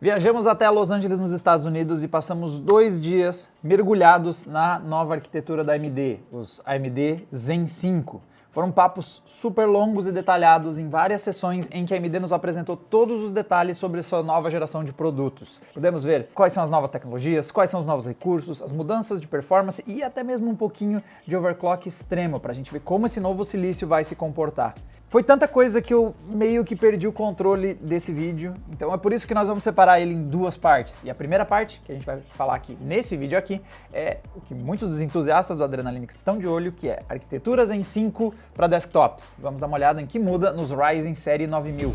Viajamos até Los Angeles, nos Estados Unidos, e passamos 2 dias mergulhados na nova arquitetura da AMD, os AMD Zen 5. Foram papos super longos e detalhados em várias sessões em que a AMD nos apresentou todos os detalhes sobre sua nova geração de produtos. Podemos ver quais são as novas tecnologias, quais são os novos recursos, as mudanças de performance e até mesmo um pouquinho de overclock extremo, para a gente ver como esse novo silício vai se comportar. Foi tanta coisa que eu meio que perdi o controle desse vídeo, então é por isso que nós vamos separar ele em 2 partes. E a primeira parte, que a gente vai falar aqui nesse vídeo aqui, é o que muitos dos entusiastas do Adrenaline estão de olho, que é arquiteturas em 5 para desktops. Vamos dar uma olhada em que muda nos Ryzen série 9000.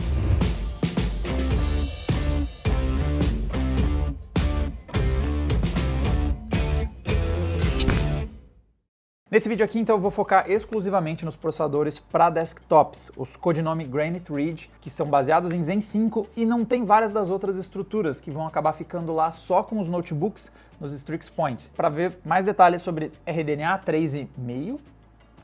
Nesse vídeo aqui, então, eu vou focar exclusivamente nos processadores para desktops, os codinome Granite Ridge, que são baseados em Zen 5 e não tem várias das outras estruturas que vão acabar ficando lá só com os notebooks nos Strix Point. Para ver mais detalhes sobre RDNA 3.5,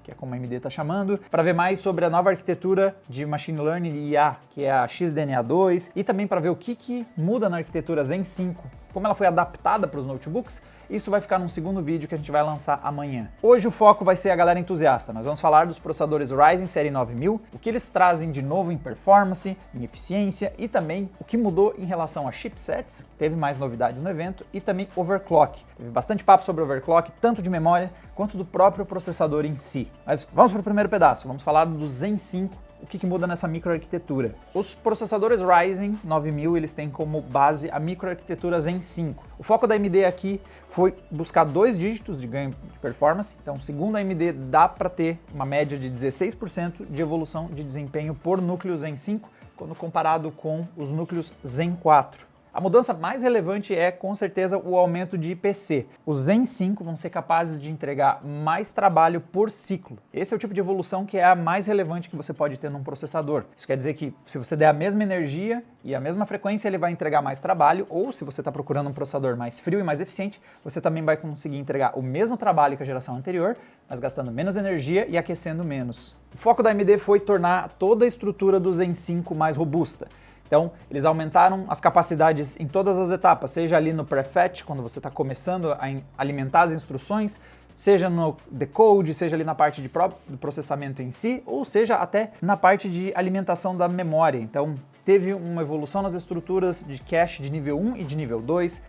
que é como a AMD está chamando, para ver mais sobre a nova arquitetura de Machine Learning e IA, que é a XDNA 2, e também para ver o que muda na arquitetura Zen 5, como ela foi adaptada para os notebooks. Isso vai ficar num segundo vídeo que a gente vai lançar amanhã. Hoje o foco vai ser a galera entusiasta. Nós vamos falar dos processadores Ryzen série 9000, o que eles trazem de novo em performance, em eficiência e também o que mudou em relação a chipsets, teve mais novidades no evento, e também overclock. Teve bastante papo sobre overclock, tanto de memória quanto do próprio processador em si. Mas vamos para o primeiro pedaço, vamos falar do Zen 5. O que muda nessa microarquitetura? Os processadores Ryzen 9000, eles têm como base a microarquitetura Zen 5. O foco da AMD aqui foi buscar 2 dígitos de ganho de performance. Então, segundo a AMD, dá para ter uma média de 16% de evolução de desempenho por núcleo Zen 5, quando comparado com os núcleos Zen 4. A mudança mais relevante é, com certeza, o aumento de IPC. Os Zen 5 vão ser capazes de entregar mais trabalho por ciclo. Esse é o tipo de evolução que é a mais relevante que você pode ter num processador. Isso quer dizer que, se você der a mesma energia e a mesma frequência, ele vai entregar mais trabalho, ou se você está procurando um processador mais frio e mais eficiente, você também vai conseguir entregar o mesmo trabalho que a geração anterior, mas gastando menos energia e aquecendo menos. O foco da AMD foi tornar toda a estrutura do Zen 5 mais robusta. Então, eles aumentaram as capacidades em todas as etapas, seja ali no prefetch, quando você está começando a alimentar as instruções, seja no decode, seja ali na parte do processamento em si, ou seja até na parte de alimentação da memória. Então, teve uma evolução nas estruturas de cache de nível 1 e de nível 2,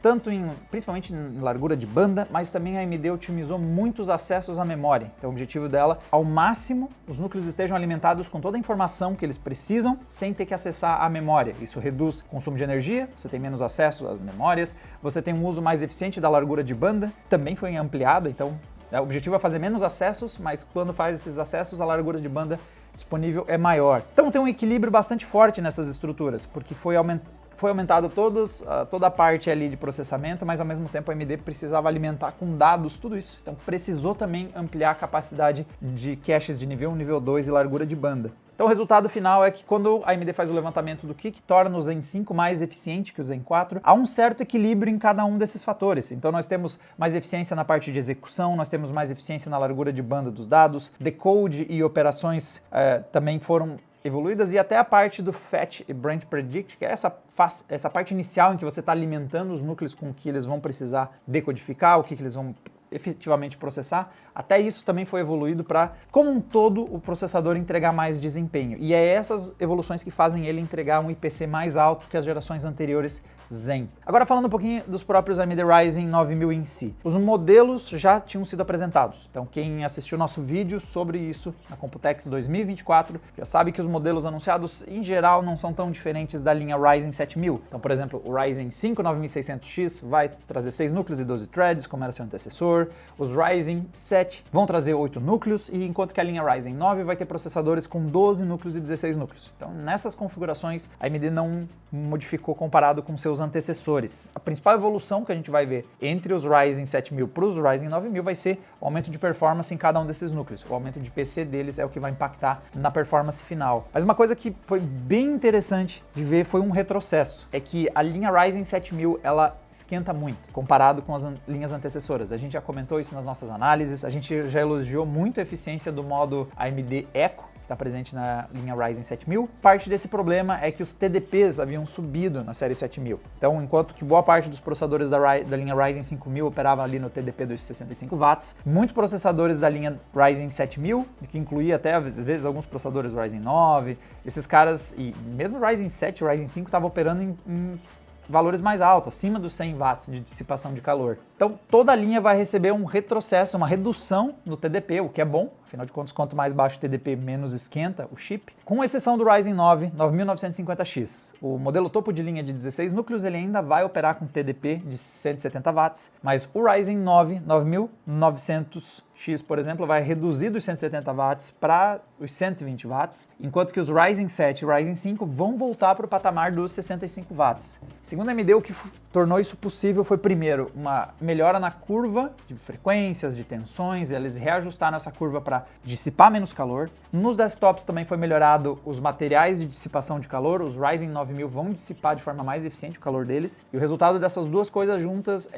principalmente em largura de banda, mas também a AMD otimizou muitos acessos à memória. Então o objetivo dela, ao máximo, os núcleos estejam alimentados com toda a informação que eles precisam, sem ter que acessar a memória. Isso reduz o consumo de energia, você tem menos acesso às memórias, você tem um uso mais eficiente da largura de banda, também foi ampliada, então o objetivo é fazer menos acessos, mas quando faz esses acessos, a largura de banda disponível é maior. Então tem um equilíbrio bastante forte nessas estruturas, porque foi aumentado toda a parte ali de processamento, mas ao mesmo tempo a AMD precisava alimentar com dados tudo isso. Então precisou também ampliar a capacidade de caches de nível 1, nível 2 e largura de banda. Então o resultado final é que quando a AMD faz o levantamento do que torna o Zen 5 mais eficiente que o Zen 4, há um certo equilíbrio em cada um desses fatores. Então nós temos mais eficiência na parte de execução, nós temos mais eficiência na largura de banda dos dados, decode e operações também foram evoluídas, e até a parte do Fetch e Branch Predict, que é essa parte inicial em que você está alimentando os núcleos com o que eles vão precisar decodificar, o que eles vão efetivamente processar, até isso também foi evoluído para, como um todo, o processador entregar mais desempenho. E é essas evoluções que fazem ele entregar um IPC mais alto que as gerações anteriores Zen. Agora falando um pouquinho dos próprios AMD Ryzen 9000 em si. Os modelos já tinham sido apresentados, então quem assistiu nosso vídeo sobre isso na Computex 2024 já sabe que os modelos anunciados em geral não são tão diferentes da linha Ryzen 7000. Então, por exemplo, o Ryzen 5 9600X vai trazer 6 núcleos e 12 threads, como era seu antecessor. Os Ryzen 7 vão trazer 8 núcleos, e enquanto que a linha Ryzen 9 vai ter processadores com 12 núcleos e 16 núcleos. Então, nessas configurações, a AMD não modificou comparado com seus antecessores. A principal evolução que a gente vai ver entre os Ryzen 7000 para os Ryzen 9000 vai ser o aumento de performance em cada um desses núcleos. O aumento de PC deles é o que vai impactar na performance final. Mas uma coisa que foi bem interessante de ver foi um retrocesso. É que a linha Ryzen 7000, ela esquenta muito comparado com as linhas antecessoras. A gente já comentou isso nas nossas análises, a gente já elogiou muito a eficiência do modo AMD Eco, está presente na linha Ryzen 7000. Parte desse problema é que os TDPs haviam subido na série 7000. Então, enquanto que boa parte dos processadores da linha Ryzen 5000 operavam ali no TDP dos 65 watts, muitos processadores da linha Ryzen 7000, que incluía até às vezes alguns processadores Ryzen 9, esses caras, e mesmo Ryzen 7 e Ryzen 5 estavam operando em valores mais altos, acima dos 100 watts de dissipação de calor. Então, toda a linha vai receber um retrocesso, uma redução no TDP, o que é bom. Afinal de contas, quanto mais baixo o TDP, menos esquenta o chip. Com exceção do Ryzen 9 9950X. O modelo topo de linha de 16 núcleos, ele ainda vai operar com TDP de 170 watts, mas o Ryzen 9 9900X, por exemplo, vai reduzir dos 170 watts para os 120 watts, enquanto que os Ryzen 7 e Ryzen 5 vão voltar para o patamar dos 65 watts. Segundo a AMD, o que tornou isso possível foi, primeiro, uma melhora na curva de frequências, de tensões, eles reajustaram essa curva para dissipar menos calor. Nos desktops também foi melhorado os materiais de dissipação de calor, os Ryzen 9000 vão dissipar de forma mais eficiente o calor deles, e o resultado dessas duas coisas juntas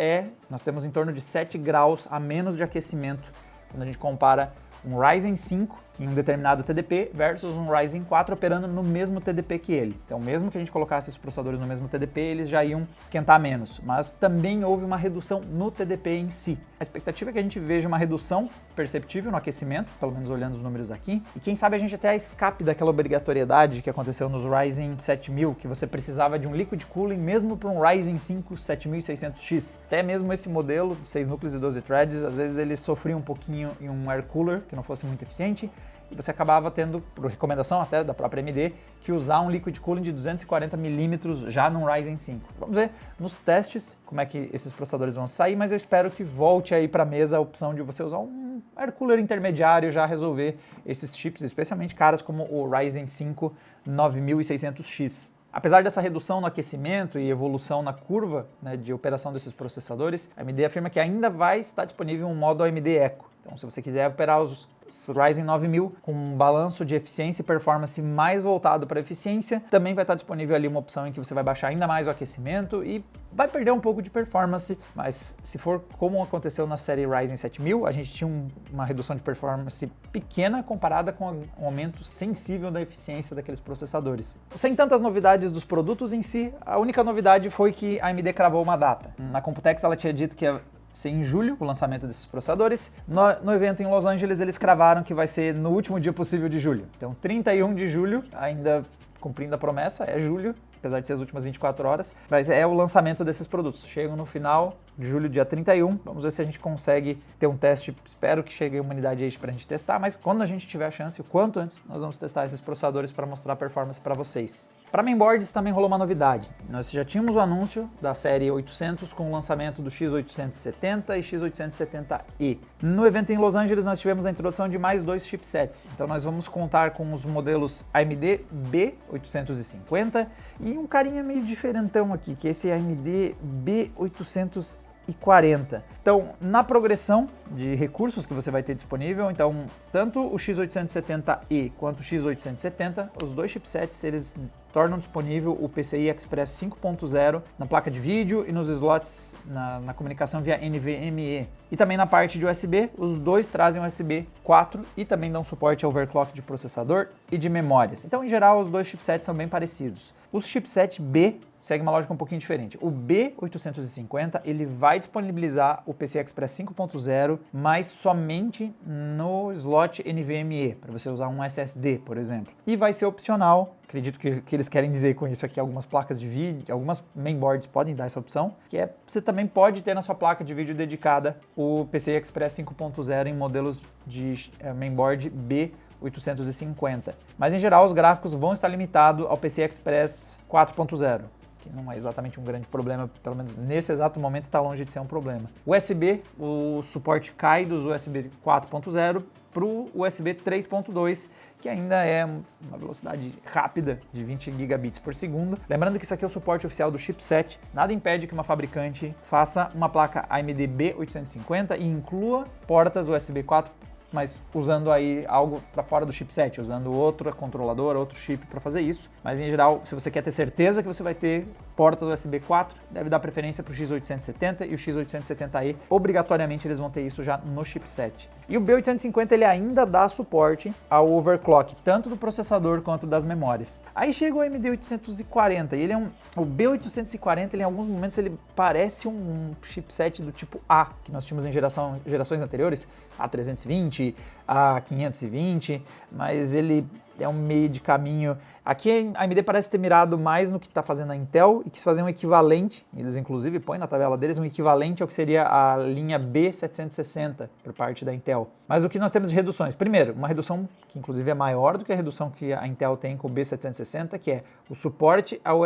nós temos em torno de 7 graus a menos de aquecimento quando a gente compara um Ryzen 5 em um determinado TDP versus um Ryzen 4 operando no mesmo TDP que ele. Então, mesmo que a gente colocasse os processadores no mesmo TDP, eles já iam esquentar menos, mas também houve uma redução no TDP em si. A expectativa é que a gente veja uma redução perceptível no aquecimento, pelo menos olhando os números aqui, e quem sabe a gente até escape daquela obrigatoriedade que aconteceu nos Ryzen 7000, que você precisava de um liquid cooling mesmo para um Ryzen 5 7600X. Até mesmo esse modelo, 6 núcleos e 12 threads, às vezes ele sofria um pouquinho em um air cooler que não fosse muito eficiente, e você acabava tendo, por recomendação até da própria AMD, que usar um liquid cooling de 240 mm já num Ryzen 5. Vamos ver nos testes como é que esses processadores vão sair, mas eu espero que volte aí para a mesa a opção de você usar um air cooler intermediário já resolver esses chips, especialmente caras como o Ryzen 5 9600X. Apesar dessa redução no aquecimento e evolução na curva, né, de operação desses processadores, a AMD afirma que ainda vai estar disponível um modo AMD Eco. Então, se você quiser operar os Ryzen 9000 com um balanço de eficiência e performance mais voltado para eficiência, também vai estar disponível ali uma opção em que você vai baixar ainda mais o aquecimento e vai perder um pouco de performance, mas se for como aconteceu na série Ryzen 7000, a gente tinha uma redução de performance pequena comparada com um aumento sensível da eficiência daqueles processadores. Sem tantas novidades dos produtos em si, a única novidade foi que a AMD cravou uma data. Na Computex ela tinha dito que ia ser em julho o lançamento desses processadores. No evento em Los Angeles eles cravaram que vai ser no último dia possível de julho. Então 31 de julho, ainda cumprindo a promessa, é julho, apesar de ser as últimas 24 horas, mas é o lançamento desses produtos. Chegam no final de julho, dia 31, vamos ver se a gente consegue ter um teste, espero que chegue uma unidade aí para a gente testar, mas quando a gente tiver a chance, o quanto antes, nós vamos testar esses processadores para mostrar a performance para vocês. Para mainboards também rolou uma novidade. Nós já tínhamos o anúncio da série 800 com o lançamento do X870 e X870E. No evento em Los Angeles nós tivemos a introdução de mais 2 chipsets. Então nós vamos contar com os modelos AMD B850 e um carinha meio diferentão aqui, que é esse AMD B840. Então, na progressão de recursos que você vai ter disponível, então, tanto o X870E quanto o X870, os dois chipsets, eles tornam disponível o PCI Express 5.0 na placa de vídeo e nos slots na comunicação via NVMe. E também na parte de USB, os dois trazem USB 4 e também dão suporte ao overclock de processador e de memórias. Então, em geral, os dois chipsets são bem parecidos. O chipset B segue uma lógica um pouquinho diferente. O B850, ele vai disponibilizar o PCI Express 5.0, mas somente no slot NVMe, para você usar um SSD, por exemplo. E vai ser opcional, acredito que eles querem dizer com isso aqui, algumas placas de vídeo, algumas mainboards podem dar essa opção, que é, você também pode ter na sua placa de vídeo dedicada o PCI Express 5.0 em modelos de mainboard B850. Mas em geral os gráficos vão estar limitados ao PCI Express 4.0. Que não é exatamente um grande problema, pelo menos nesse exato momento está longe de ser um problema. USB, o suporte cai dos USB 4.0 para o USB 3.2, que ainda é uma velocidade rápida de 20 gigabits por segundo. Lembrando que isso aqui é o suporte oficial do chipset, nada impede que uma fabricante faça uma placa AMD B850 e inclua portas USB 4, mas usando aí algo para fora do chipset, usando outra controladora, outro chip para fazer isso. Mas em geral, se você quer ter certeza que você vai ter portas USB 4, deve dar preferência para o X870 e o X870E. Obrigatoriamente eles vão ter isso já no chipset. E o B850 ele ainda dá suporte ao overclock, tanto do processador quanto das memórias. Aí chega o AMD 840 e o B840 ele, em alguns momentos ele parece um chipset do tipo A, que nós tínhamos em gerações anteriores, A320, A520, mas ele é um meio de caminho. Aqui a AMD parece ter mirado mais no que está fazendo a Intel e quis fazer um equivalente, eles inclusive põem na tabela deles um equivalente ao que seria a linha B760 por parte da Intel. Mas o que nós temos de reduções? Primeiro, uma redução que inclusive é maior do que a redução que a Intel tem com o B760, que é o suporte ao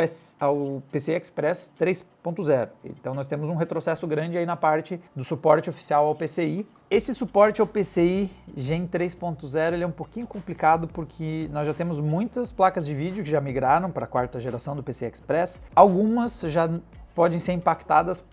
PCI Express 3.0. Então nós temos um retrocesso grande aí na parte do suporte oficial ao PCI. Esse suporte ao PCI Gen 3.0 ele é um pouquinho complicado porque nós já temos muitas placas de vídeo que já migraram para a quarta geração do PCI Express. Algumas já podem ser impactadas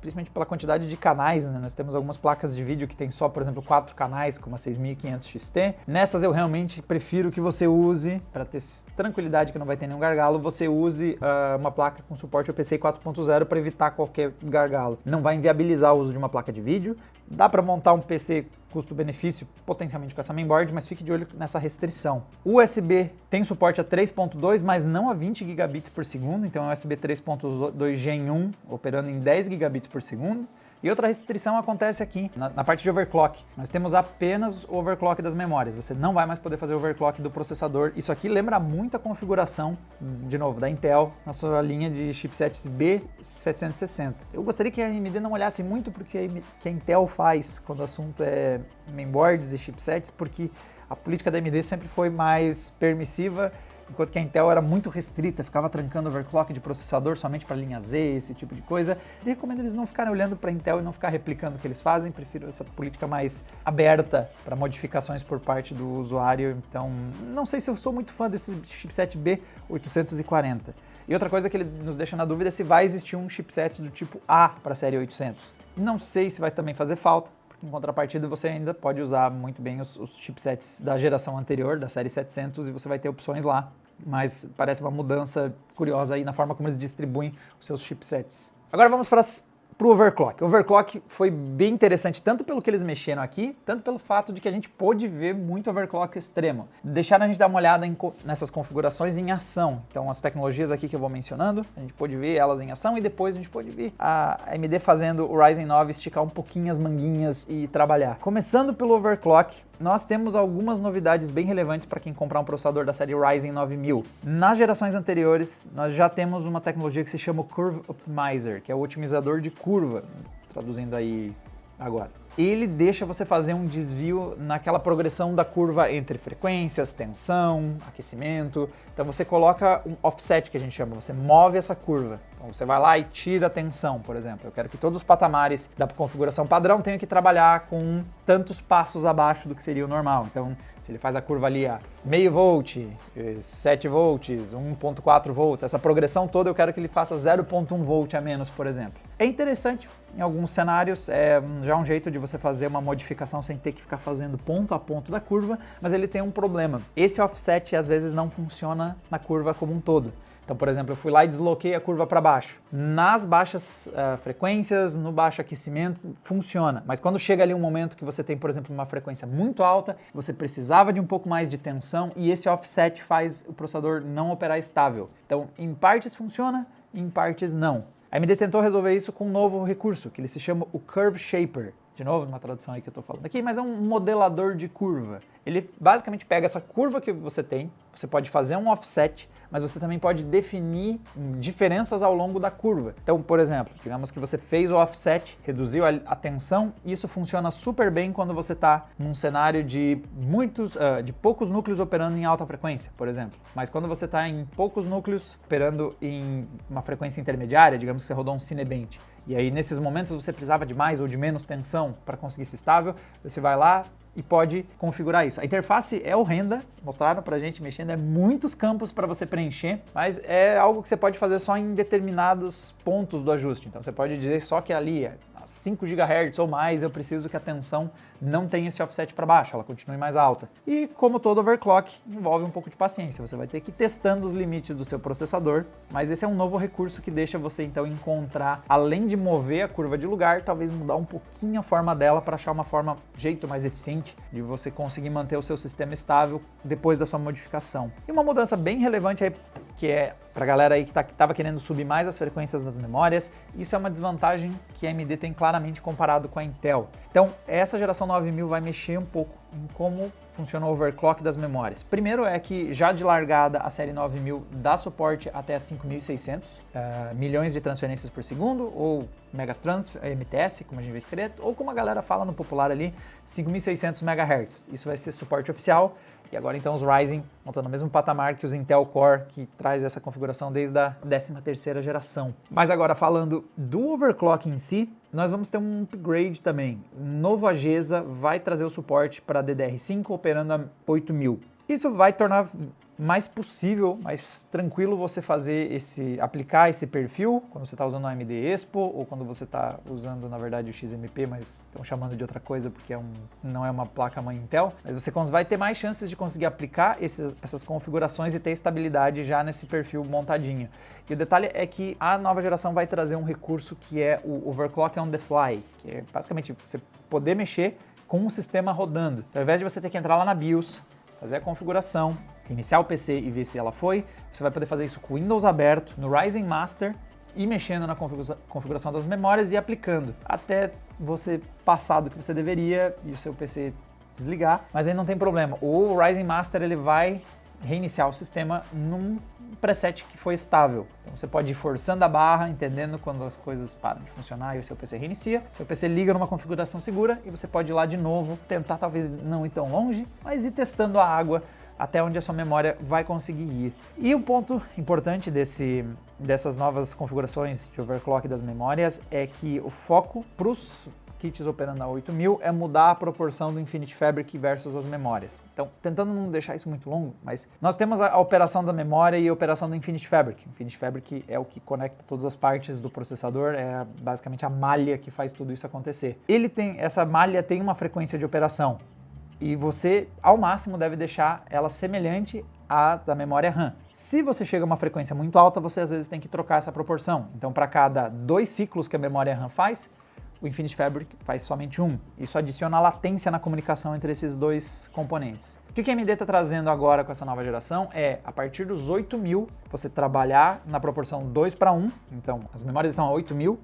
principalmente pela quantidade de canais, né? Nós temos algumas placas de vídeo que tem só, por exemplo, 4 canais, como a 6500 XT. Nessas eu realmente prefiro que você use, para ter tranquilidade que não vai ter nenhum gargalo, você use uma placa com suporte ao PCI 4.0 para evitar qualquer gargalo. Não vai inviabilizar o uso de uma placa de vídeo. Dá para montar um PC custo-benefício potencialmente com essa mainboard, mas fique de olho nessa restrição. O USB tem suporte a 3.2, mas não a 20 gigabits por segundo, então é um USB 3.2 Gen 1 operando em 10 gigabits por segundo. E outra restrição acontece aqui, na parte de overclock. Nós temos apenas o overclock das memórias. Você não vai mais poder fazer overclock do processador. Isso aqui lembra muito a configuração, de novo, da Intel, na sua linha de chipsets B760. Eu gostaria que a AMD não olhasse muito para o que a Intel faz quando o assunto é mainboards e chipsets, porque a política da AMD sempre foi mais permissiva, enquanto que a Intel era muito restrita, ficava trancando overclock de processador somente para linha Z, esse tipo de coisa. Eu recomendo eles não ficarem olhando para a Intel e não ficar replicando o que eles fazem, prefiro essa política mais aberta para modificações por parte do usuário. Então, não sei se eu sou muito fã desse chipset B840. E outra coisa que ele nos deixa na dúvida é se vai existir um chipset do tipo A para a série 800. Não sei se vai também fazer falta. Em contrapartida, você ainda pode usar muito bem os chipsets da geração anterior, da série 700, e você vai ter opções lá. Mas parece uma mudança curiosa aí na forma como eles distribuem os seus chipsets. Agora vamos para o overclock. O overclock foi bem interessante, tanto pelo que eles mexeram aqui, tanto pelo fato de que a gente pôde ver muito overclock extremo. Deixaram a gente dar uma olhada nessas configurações em ação. Então as tecnologias aqui que eu vou mencionando, a gente pôde ver elas em ação e depois a gente pôde ver a AMD fazendo o Ryzen 9 esticar um pouquinho as manguinhas e trabalhar. Começando pelo overclock, nós temos algumas novidades bem relevantes para quem comprar um processador da série Ryzen 9000. Nas gerações anteriores, nós já temos uma tecnologia que se chama o Curve Optimizer, que é o otimizador de curva, traduzindo aí agora. Ele deixa você fazer um desvio naquela progressão da curva entre frequências, tensão, aquecimento. Então você coloca um offset, que a gente chama, você move essa curva. Então você vai lá e tira a tensão, por exemplo. Eu quero que todos os patamares da configuração padrão tenham que trabalhar com tantos passos abaixo do que seria o normal. Então, se ele faz a curva ali a meio volt, 7 volts, 1.4 volts, essa progressão toda eu quero que ele faça 0.1 volt a menos, por exemplo. É interessante, em alguns cenários, é já um jeito de você fazer uma modificação sem ter que ficar fazendo ponto a ponto da curva, mas ele tem um problema. Esse offset às vezes não funciona na curva como um todo. Então, por exemplo, eu fui lá e desloquei a curva para baixo. Nas baixas frequências, no baixo aquecimento, funciona. Mas quando chega ali um momento que você tem, por exemplo, uma frequência muito alta, você precisava de um pouco mais de tensão e esse offset faz o processador não operar estável. Então, em partes funciona, em partes não. A AMD tentou resolver isso com um novo recurso, que ele se chama o Curve Shaper. De novo, uma tradução aí que eu estou falando aqui, mas é um modelador de curva. Ele basicamente pega essa curva que você tem, você pode fazer um offset, mas você também pode definir diferenças ao longo da curva. Então, por exemplo, digamos que você fez o offset, reduziu a tensão, isso funciona super bem quando você está num cenário de poucos núcleos operando em alta frequência, por exemplo. Mas quando você está em poucos núcleos operando em uma frequência intermediária, digamos que você rodou um Cinebench, e aí nesses momentos você precisava de mais ou de menos tensão para conseguir isso estável, você vai lá e pode configurar isso. A interface é horrenda, mostraram pra gente mexendo, é muitos campos para você preencher, mas é algo que você pode fazer só em determinados pontos do ajuste. Então você pode dizer só que ali a 5 GHz ou mais eu preciso que a tensão não tenha esse offset para baixo, ela continue mais alta. E como todo overclock, envolve um pouco de paciência, você vai ter que ir testando os limites do seu processador, mas esse é um novo recurso que deixa você então encontrar, além de mover a curva de lugar, talvez mudar um pouquinho a forma dela para achar uma forma, jeito mais eficiente de você conseguir manter o seu sistema estável depois da sua modificação. E uma mudança bem relevante aí, que é para a galera aí que estava querendo subir mais as frequências das memórias, isso é uma desvantagem que a AMD tem claramente comparado com a Intel. Então, essa geração 9000 vai mexer um pouco em como funciona o overclock das memórias. Primeiro é que já de largada a série 9000 dá suporte até 5600 milhões de transferências por segundo, ou MTS, como a gente vai escrever, ou como a galera fala no popular ali, 5600 MHz. Isso vai ser suporte oficial. E agora então os Ryzen estão no mesmo patamar que os Intel Core, que traz essa configuração desde a 13ª geração. Mas agora falando do overclock em si, nós vamos ter um upgrade também. O novo AGESA vai trazer o suporte para DDR5 operando a 8000. Isso vai tornar mais possível, mais tranquilo você aplicar esse perfil quando você está usando o AMD Expo ou quando você está usando, na verdade, o XMP, mas estão chamando de outra coisa porque não é uma placa-mãe Intel. Mas você vai ter mais chances de conseguir aplicar essas configurações e ter estabilidade já nesse perfil montadinho. E o detalhe é que a nova geração vai trazer um recurso que é o Overclock on the Fly, que é basicamente você poder mexer com o sistema rodando. Então, ao invés de você ter que entrar lá na BIOS, fazer a configuração, iniciar o PC e ver se ela foi, você vai poder fazer isso com o Windows aberto, no Ryzen Master, e mexendo na configuração das memórias e aplicando, até você passar do que você deveria e o seu PC desligar, mas aí não tem problema. O Ryzen Master ele vai reiniciar o sistema num preset que foi estável. Então você pode ir forçando a barra, entendendo quando as coisas param de funcionar e o seu PC reinicia. Seu PC liga numa configuração segura e você pode ir lá de novo, tentar talvez não ir tão longe, mas ir testando a água até onde a sua memória vai conseguir ir. E um ponto importante dessas novas configurações de overclock das memórias é que o foco para os kits operando a 8000 é mudar a proporção do Infinity Fabric versus as memórias. Então, tentando não deixar isso muito longo, mas nós temos a operação da memória e a operação do Infinity Fabric. O Infinity Fabric é o que conecta todas as partes do processador, é basicamente a malha que faz tudo isso acontecer. Essa malha tem uma frequência de operação e você, ao máximo, deve deixar ela semelhante à da memória RAM. Se você chega a uma frequência muito alta, você às vezes tem que trocar essa proporção. Então, para cada 2 ciclos que a memória RAM faz, o Infinity Fabric faz somente 1. Isso adiciona latência na comunicação entre esses dois componentes. O que a AMD está trazendo agora com essa nova geração é, a partir dos 8000, você trabalhar na proporção 2:1. Então, as memórias estão a 8000,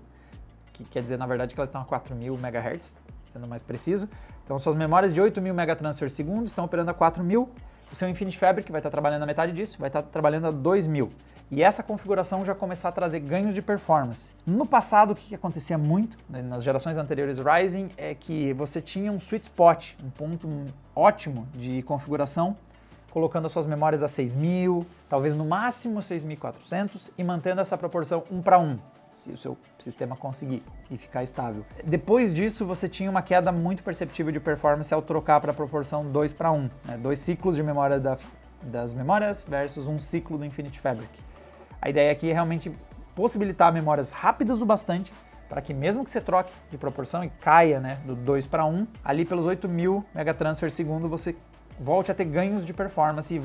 que quer dizer, na verdade, que elas estão a 4000 MHz, sendo mais preciso. Então, suas memórias de 8000 megatransfer segundo estão operando a 4000. O seu Infinity Fabric vai estar trabalhando a metade disso, vai estar trabalhando a 2000. E essa configuração já começar a trazer ganhos de performance. No passado, o que acontecia muito, nas gerações anteriores Ryzen, é que você tinha um sweet spot, um ponto ótimo de configuração, colocando as suas memórias a 6000, talvez no máximo 6400, e mantendo essa proporção 1:1, se o seu sistema conseguir e ficar estável. Depois disso, você tinha uma queda muito perceptível de performance ao trocar para a proporção 2:1, né? 2 ciclos de memória das memórias versus um ciclo do Infinity Fabric. A ideia aqui é realmente possibilitar memórias rápidas o bastante para que mesmo que você troque de proporção e caia, né, do 2:1, ali pelos 8000 megatransfer segundo você volte a ter ganhos de performance e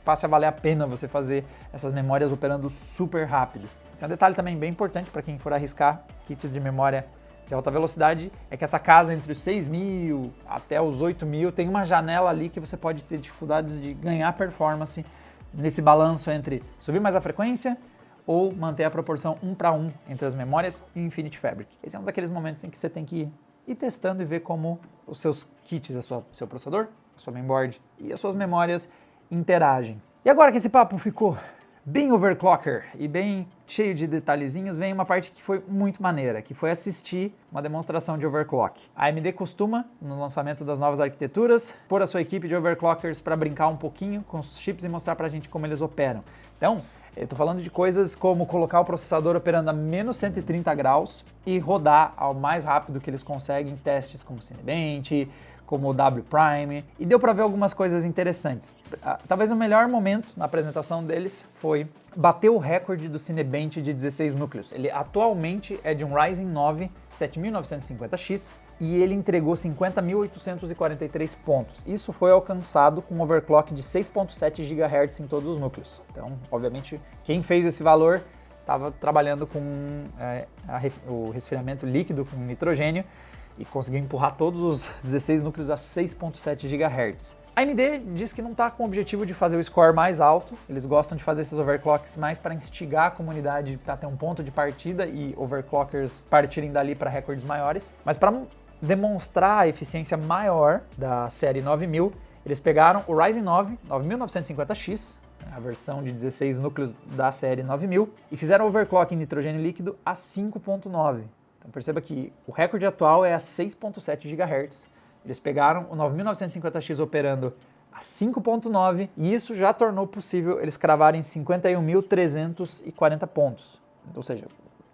passe a valer a pena você fazer essas memórias operando super rápido. Esse é um detalhe também bem importante para quem for arriscar kits de memória de alta velocidade, é que essa casa entre os 6000 até os 8000 tem uma janela ali que você pode ter dificuldades de ganhar performance nesse balanço entre subir mais a frequência ou manter a proporção 1:1 entre as memórias e o Infinity Fabric. Esse é um daqueles momentos em que você tem que ir testando e ver como os seus kits, seu processador, a sua mainboard e as suas memórias interagem. E agora que esse papo ficou bem overclocker e bem cheio de detalhezinhos, vem uma parte que foi muito maneira, que foi assistir uma demonstração de overclock. A AMD costuma, no lançamento das novas arquiteturas, pôr a sua equipe de overclockers para brincar um pouquinho com os chips e mostrar pra gente como eles operam. Então, eu tô falando de coisas como colocar o processador operando a menos 130 graus e rodar ao mais rápido que eles conseguem testes como Cinebench, como o W Prime, e deu para ver algumas coisas interessantes. Talvez o melhor momento na apresentação deles foi bater o recorde do Cinebench de 16 núcleos. Ele atualmente é de um Ryzen 9 7950X e ele entregou 50.843 pontos. Isso foi alcançado com um overclock de 6.7 GHz em todos os núcleos. Então, obviamente, quem fez esse valor estava trabalhando com o resfriamento líquido com nitrogênio e conseguiu empurrar todos os 16 núcleos a 6.7 GHz. A AMD diz que não está com o objetivo de fazer o score mais alto, eles gostam de fazer esses overclocks mais para instigar a comunidade para ter um ponto de partida e overclockers partirem dali para recordes maiores, mas para demonstrar a eficiência maior da série 9000, eles pegaram o Ryzen 9 9950X, a versão de 16 núcleos da série 9000, e fizeram overclock em nitrogênio líquido a 5.9. Então perceba que o recorde atual é a 6.7 GHz. Eles pegaram o 9950X operando a 5.9 e isso já tornou possível eles cravarem 51.340 pontos. Ou seja,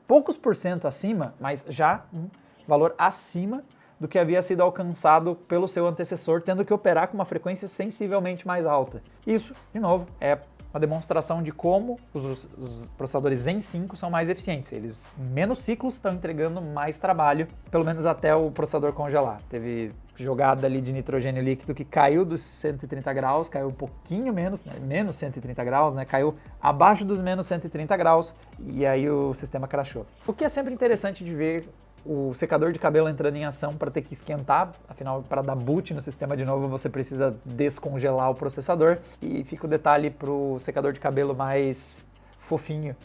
poucos por cento acima, mas já um valor acima do que havia sido alcançado pelo seu antecessor, tendo que operar com uma frequência sensivelmente mais alta. Isso, de novo, é uma demonstração de como os processadores Zen 5 são mais eficientes. Eles, em menos ciclos, estão entregando mais trabalho, pelo menos até o processador congelar. Teve jogada ali de nitrogênio líquido que caiu dos 130 graus, caiu um pouquinho menos, né, menos 130 graus, né, caiu abaixo dos menos 130 graus e aí o sistema crashou. O que é sempre interessante de ver o secador de cabelo entrando em ação para ter que esquentar, afinal, para dar boot no sistema de novo, você precisa descongelar o processador. E fica o detalhe para o secador de cabelo mais fofinho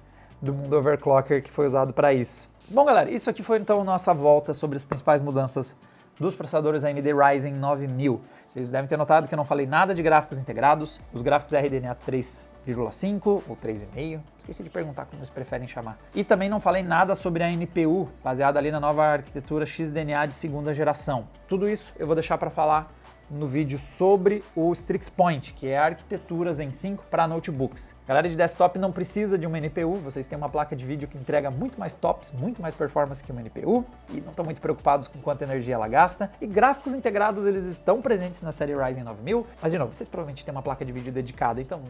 do mundo overclocker que foi usado para isso. Bom, galera, isso aqui foi então a nossa volta sobre as principais mudanças dos processadores AMD Ryzen 9000. Vocês devem ter notado que eu não falei nada de gráficos integrados, os gráficos RDNA 3,5 ou 3,5, esqueci de perguntar como eles preferem chamar. E também não falei nada sobre a NPU, baseada ali na nova arquitetura XDNA de segunda geração. Tudo isso eu vou deixar para falar no vídeo sobre o Strix Point, que é a arquitetura Zen 5 para notebooks. Galera de desktop não precisa de uma NPU, vocês têm uma placa de vídeo que entrega muito mais tops, muito mais performance que uma NPU e não estão muito preocupados com quanta energia ela gasta. E gráficos integrados, eles estão presentes na série Ryzen 9000, mas de novo, vocês provavelmente têm uma placa de vídeo dedicada, então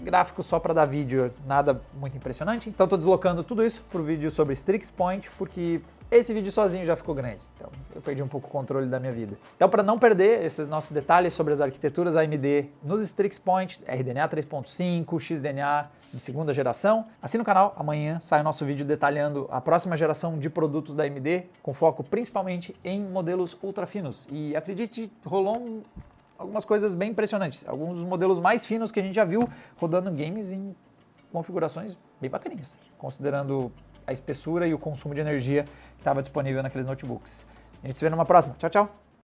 gráfico só para dar vídeo, nada muito impressionante. Então estou deslocando tudo isso para o vídeo sobre Strix Point, porque esse vídeo sozinho já ficou grande, então eu perdi um pouco o controle da minha vida. Então, para não perder esses nossos detalhes sobre as arquiteturas AMD nos Strix Point, RDNA 3.5, XDNA de segunda geração, assina o canal, amanhã sai o nosso vídeo detalhando a próxima geração de produtos da AMD, com foco principalmente em modelos ultra finos. E acredite, rolou algumas coisas bem impressionantes, alguns dos modelos mais finos que a gente já viu rodando games em configurações bem bacaninhas, considerando a espessura e o consumo de energia que estava disponível naqueles notebooks. A gente se vê numa próxima. Tchau, tchau!